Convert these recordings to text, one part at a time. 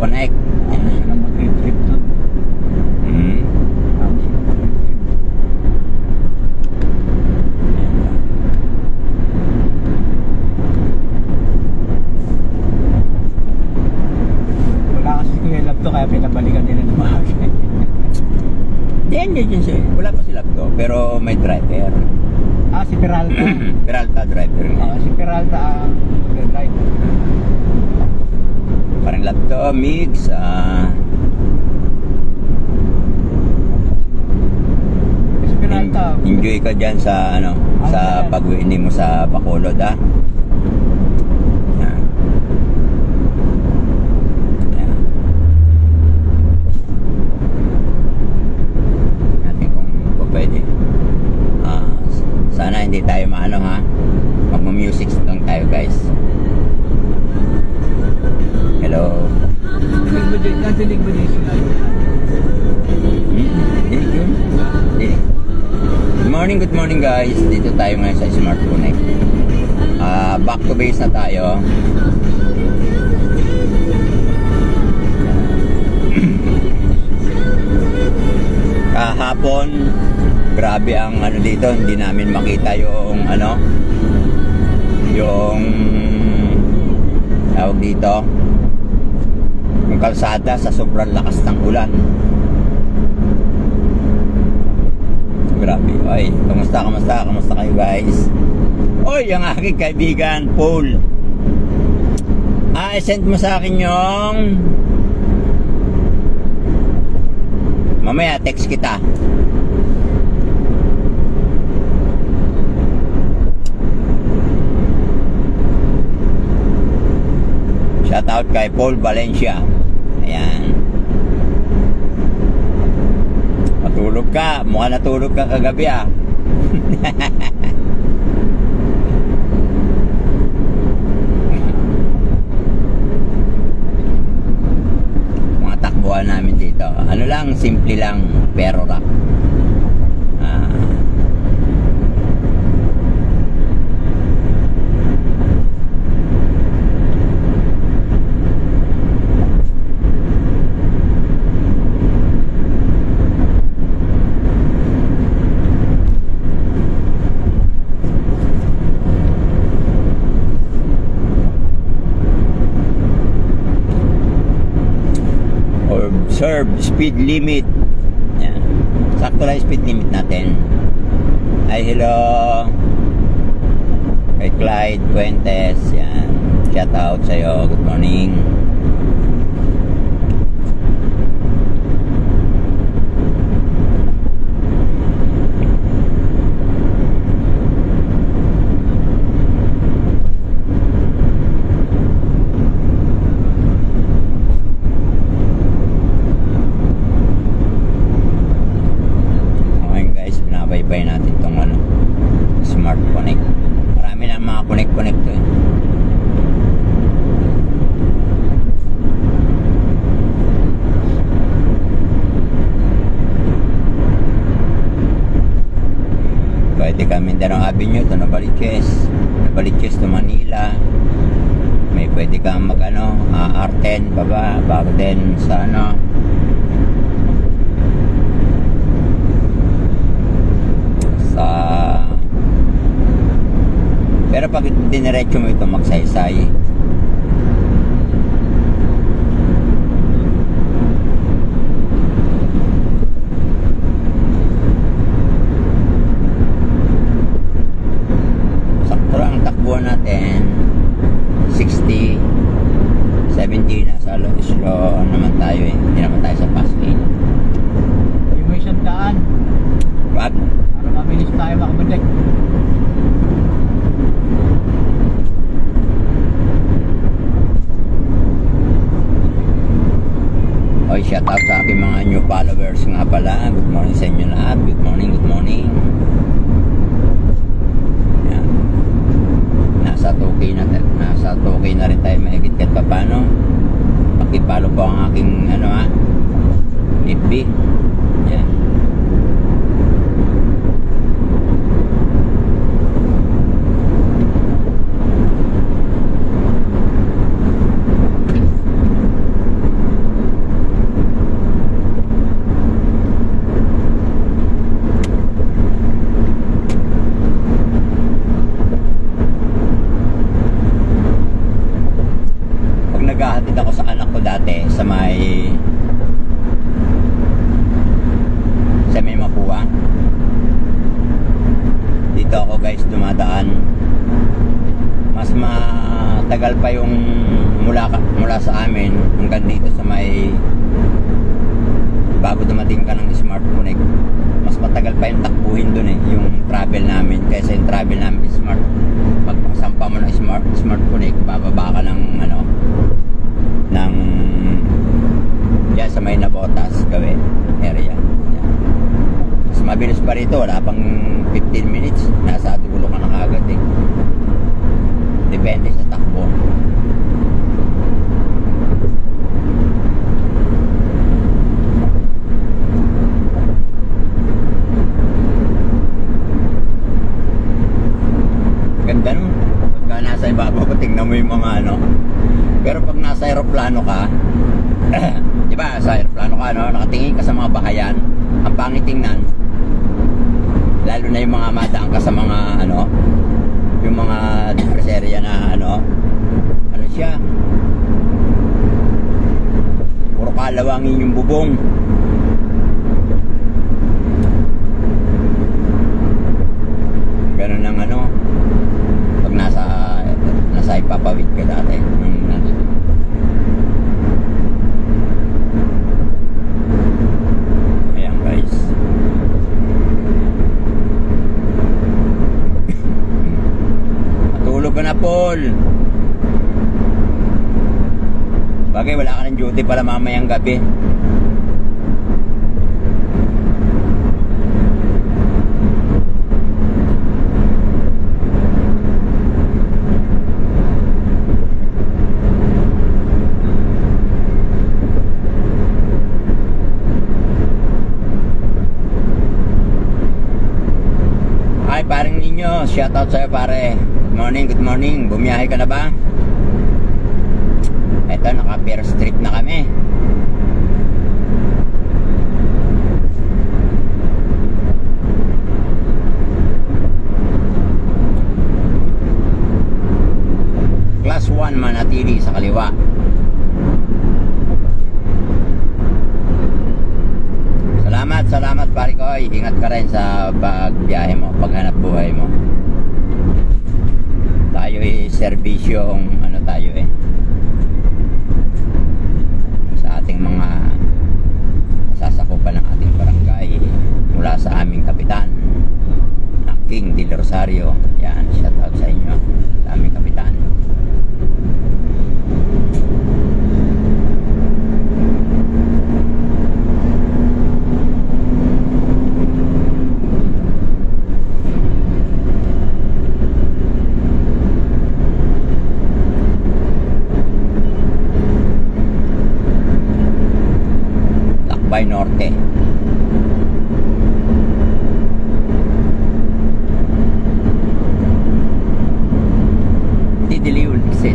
Connect. Ano sila mag-trip doon. Hmm. Ano sila mag-trip. Wala kasi si Kuya Lab to, kaya pinabalikan nila ng bahagi. Hindi siya. Wala pa sila to, pero may driver. Ah, si Peralta. Peralta driver niya. Si Peralta ang mag-drive. Parang laptop, mix, Si Peralta. enjoy ka dyan sa ano, sa pag-uwi mo sa Bacolod, ha? Yan. Yan. Natin kung pwede. Sana hindi tayo maano, ha? Magma-music lang tayo, guys. Hello. Nadinig mo din sila. Good morning guys. Dito tayo ngayon sa Smart Connect. Back to base na tayo. Kahapon, grabe ang ano dito, hindi namin makita yung ano, yung tawag dito, yung kalsada sa sobrang lakas ng ulan. Grabe. Oy, kamusta kayo guys? Oy, ang aking kaibigan Paul, send mo sa akin yung mamaya text kita. Shout out kay Paul Valencia. Ayan. Matulog ka. Mukhang natulog ka kagabi, ah. Mga takbuhan namin dito. Ano lang, simple lang, pero rock. Observe speed limit. Yan. Sakto lang speed limit natin. Ay, hello kay Clyde Fuentes. Yan. Shout out sa'yo. Good morning. Bye natin tong ano, Smart Connect. Marami na mga connect to, eh. Pwede ka Mindanao Avenue to Novaliches to Manila. May pwede kang mag ano, R10 baba bago din sa ano, pero pag diniretso mo ito magsaysay. Sakto lang ang takbuhan natin 60 70 na sa slow naman tayo, eh. Hindi naman tayo sa fast lane. Yung may isang daan. Wag. Para mabilis tayo makabalik. Oy, shout out sa aking mga new followers nga pala. Good morning sa inyo lahat. Good morning. Yan. Nasa 2K na rin tayo mahigit kahit pa paano. Pakipalo po ang aking ano, FB. Yan. ako sa anak ko dati sa may Mapua. Dito ako guys dumadaan. Mas matagal pa yung mula sa amin hanggang dito sa may bago dumating ka ng Smart Connect. Mas matagal pa yung takbuhin dun yung travel namin kaysa yung travel namin Smart. Pag sampa mo ng Smart Connect, bababa ka ng ng yan sa may Nabotas gawin area. Yan. Mas mabilis pa rito, wala pang 15 minutes, nasa dulo ka na kagad depende sa takbo. Ganda nun. Pagka nasa ibabaw, tingnan mo yung mga pero pag nasa aeroplano ka, diba, sa aeroplano ka, nakatingin ka sa mga bahayan, ang pangit tingnan. Lalo na yung mga madaan ka sa mga, yung mga depreseria na, ano siya, puro kalawangin yung bubong. Ganun ang pag nasa ipapawid ka dati. Ayan guys. Matulog ka na, Paul. Bagay, wala ka ng duty pala mamayang gabi. Hi, paring ninyo. Shoutout sa'yo, pare. Good morning. Bumiyahe ka na ba? Eto, naka-Pier Street na kami. Class 1 manatili sa kaliwa. Salamat pare ko. Ingat ka rin sa pagbiyahe mo, paghanap buhay mo. Tayo serbisyong tayo sa ating mga sasakupan ng ating barangay mula sa aming kapitan na King Del Rosario. Yan, shout out sa inyo, sa aming kapitan. Lakbay Norte. Diliw exit.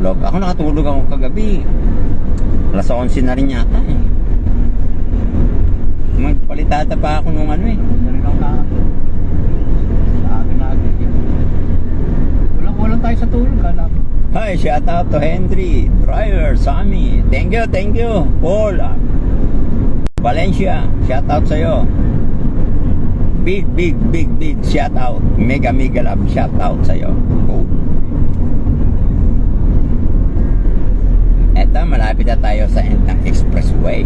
natutulog. Ako nakatulog ako kagabi. Alas 11 na rin yata eh. Magpalitata pa ako nung ano eh. Hindi rin ako nakakatulog. Sa akin natin. Walang tayo sa tulog, alam. Hi, shout out to Henry, driver, Sammy. Thank you. Paul, Valencia, shout out sa'yo. Big shout out. Mega love shout out sa'yo. Oh. Eto, malapit na tayo sa end ng expressway.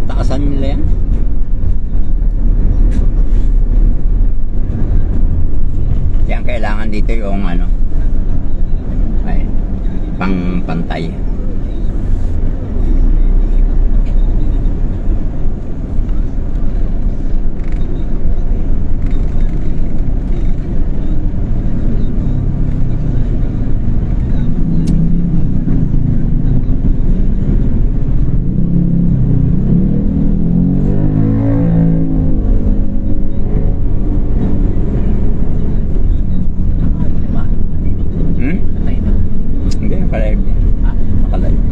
Takasan nila yan. Yan, kailangan dito yung ano, ay, pantay. Hmm? Patay na. Hindi, nakalive yan. Ah, Nakalive.